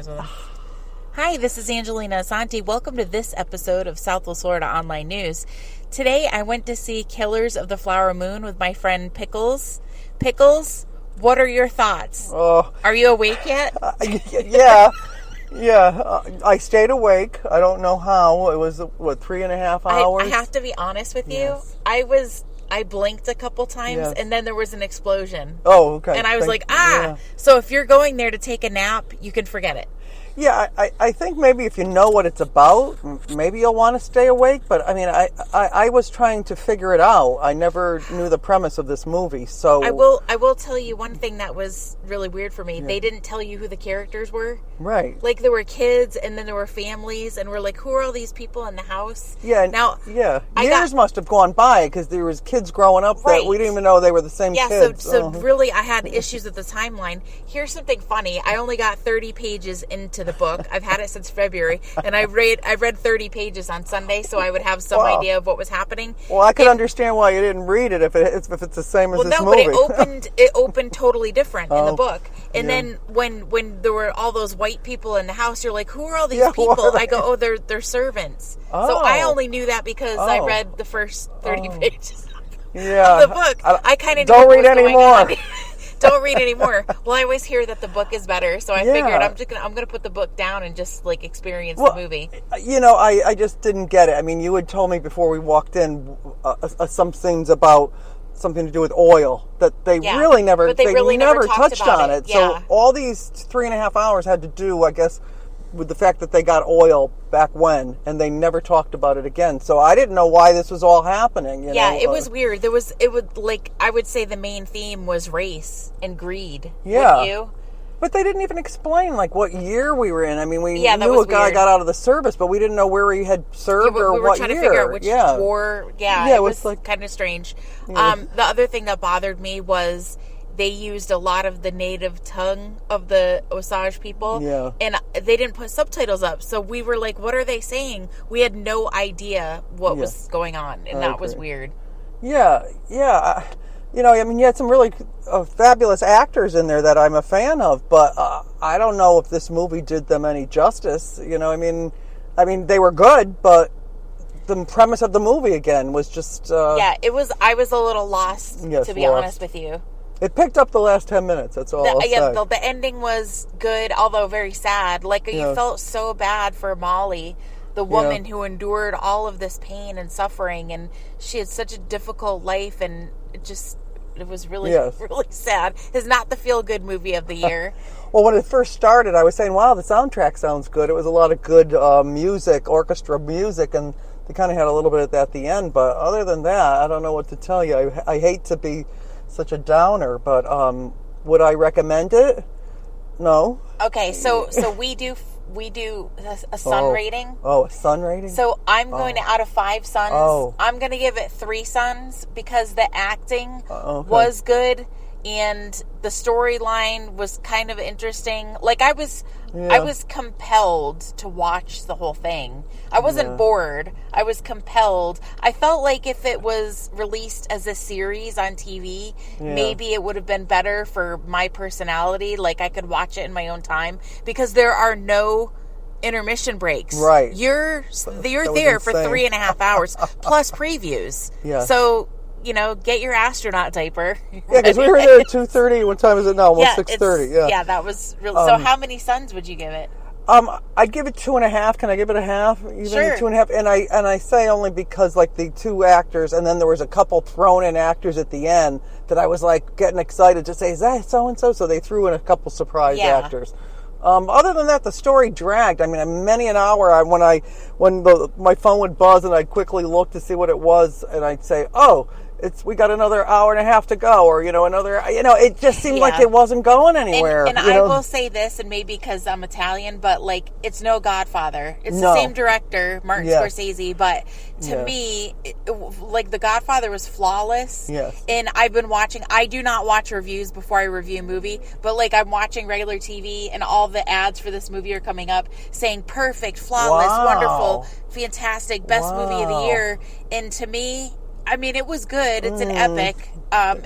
sympathize with him. Hi, this is Angelina Asante. Welcome to this episode of Southwest Florida Online News. Today, I went to see Killers of the Flower Moon with my friend Pickles. Pickles, what are your thoughts? Are you awake yet? Yeah. I stayed awake. I don't know how. It was, 3.5 hours? I have to be honest with you. Yes. I blinked a couple times, and then there was an explosion. Oh, okay. And I was Yeah. So if you're going there to take a nap, you can forget it. Yeah, I think maybe if you know what it's about, maybe you'll want to stay awake. But, I mean, I was trying to figure it out. I never knew the premise of this movie, so... I will tell you one thing that was really weird for me. Yeah. They didn't tell you who the characters were. Right. Like, there were kids, and then there were families, and we're like, who are all these people in the house? Yeah. Now, years must have gone by, because there was kids growing up that we didn't even know they were the same kids. So really, I had issues with the timeline. Here's something funny. I only got 30 pages into the book. I've had it since February, and I read 30 pages on Sunday, so I would have some idea of what was happening. Well, I could understand why you didn't read it if it's the same as this movie. But it opened totally different in the book. And then when there were all those white people in the house, you're like, who are all these people? I go, they're servants. So I only knew that because I read the first 30 pages of the book. I kind of don't read anymore. Don't read anymore. Well, I always hear that the book is better, so I figured I'm gonna put the book down and just experience the movie. I just didn't get it. I mean, you had told me before we walked in some things about something to do with oil that they really never touched on it. So all these 3.5 hours had to do, I guess, with the fact that they got oil back when, and they never talked about it again. So I didn't know why this was all happening. It was weird. I would say the main theme was race and greed. Yeah. Wouldn't you? But they didn't even explain what year we were in. I mean, we knew a guy got out of the service, but we didn't know where he had served or what year. We were trying to figure out which war. Yeah, it was kind of strange. Yeah. The other thing that bothered me was they used a lot of the native tongue of the Osage people, and they didn't put subtitles up. So we were like, what are they saying? We had no idea what was going on, and that was weird. Yeah. I mean, you had some really fabulous actors in there that I'm a fan of, but I don't know if this movie did them any justice. I mean, they were good, but the premise of the movie again was just... it was. I was a little lost, to be honest with you. It picked up the last 10 minutes, that's all I'll say. The ending was good, although very sad. You felt so bad for Molly, the woman who endured all of this pain and suffering, and she had such a difficult life, and it was really, really sad. It's not the feel-good movie of the year. Well, when it first started, I was saying, wow, the soundtrack sounds good. It was a lot of good music, orchestra music, and they kind of had a little bit of that at the end. But other than that, I don't know what to tell you. I hate to be such a downer, but would I recommend it? No. Okay, so we do a sun rating. Oh, a sun rating? So I'm going to, out of 5 suns, I'm going to give it 3 suns because the acting was good and the storyline was kind of interesting. I was compelled to watch the whole thing. I wasn't bored. I was compelled. I felt like if it was released as a series on TV, maybe it would have been better for my personality. I could watch it in my own time because there are no intermission breaks. Right. You're there for 3.5 hours plus previews. Yeah. So, get your astronaut diaper. Yeah, because we were there at 2:30. What time is it now? Almost 6:30. Yeah. Yeah, that was really. So, how many suns would you give it? I'd give it 2.5. Can I give it a half? Even sure. 2.5. And I say only because the 2 actors, and then there was a couple thrown in actors at the end that I was getting excited to say, is that so and so? So they threw in a couple surprise actors. Other than that, the story dragged. I mean, many an hour when my phone would buzz and I'd quickly look to see what it was, and I'd say, we got another hour and a half to go, or it just seemed like it wasn't going anywhere. And I will say this, and maybe because I'm Italian, but it's no Godfather. It's the same director, Martin Scorsese, but to me, The Godfather was flawless. Yes. And I've been watching. I do not watch reviews before I review a movie, but I'm watching regular TV, and all the ads for this movie are coming up saying perfect, flawless, wonderful, fantastic, best movie of the year. And to me, I mean, it was good. It's an epic.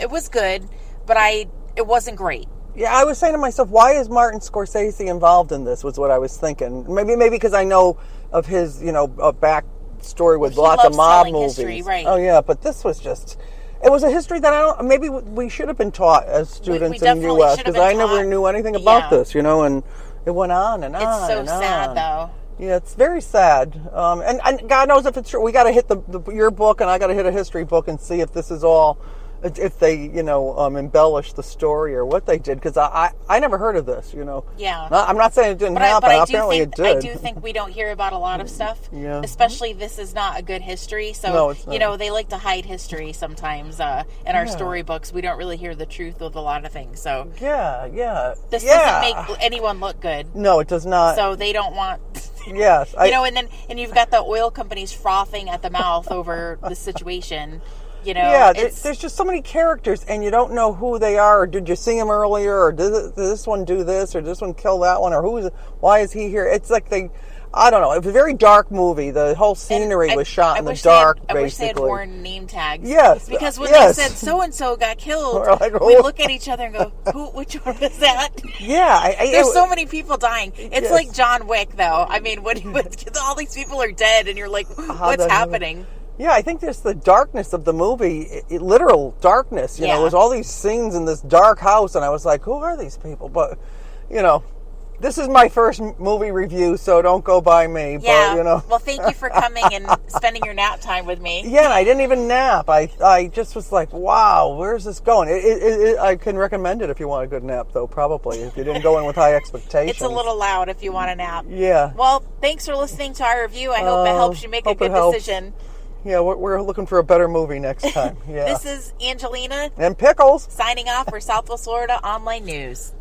It was good, but it wasn't great. Yeah, I was saying to myself, why is Martin Scorsese involved in this? Was what I was thinking. Maybe because I know of his, backstory with lots of mob movies. History, right. Oh yeah, but this was just. It was a history that maybe we should have been taught as students in the U.S. because I never knew anything about this, and it went on and on. It's so and sad, on. though. Yeah, it's very sad. And God knows if it's true. We got to hit your book, and I got to hit a history book and see if this is all, if they, embellish the story or what they did. Because I never heard of this, Yeah. I'm not saying it didn't happen. Apparently it did. I do think we don't hear about a lot of stuff. Yeah. Especially this is not a good history. So, no, it's not. they like to hide history sometimes in our storybooks. We don't really hear the truth of a lot of things. So, yeah. This doesn't make anyone look good. No, it does not. So they don't want... Yes. And you've got the oil companies frothing at the mouth over the situation. Yeah, there's just so many characters, and you don't know who they are. Or did you see them earlier? Or did this one do this? Or did this one kill that one? Or why is he here? It's like I don't know. It was a very dark movie. The whole scenery was shot in the dark, basically. I wish they had worn name tags. Yes. Because when they said so-and-so got killed, we look at each other and go, which one was that? Yeah. There's so many people dying. It's like John Wick, though. I mean, when all these people are dead and you're like, what's happening? Yeah, I think there's the darkness of the movie, literal darkness. There's all these scenes in this dark house, and I was like, who are these people? But, this is my first movie review, so don't go by me. Yeah. But, Well, thank you for coming and spending your nap time with me. Yeah, and I didn't even nap. I just was like, wow, where's this going? I can recommend it if you want a good nap, though, probably, if you didn't go in with high expectations. It's a little loud if you want a nap. Yeah. Well, thanks for listening to our review. I hope it helps you make a good decision. Yeah, we're looking for a better movie next time. Yeah. This is Angelina. And Pickles. Signing off for Southwest Florida Online News.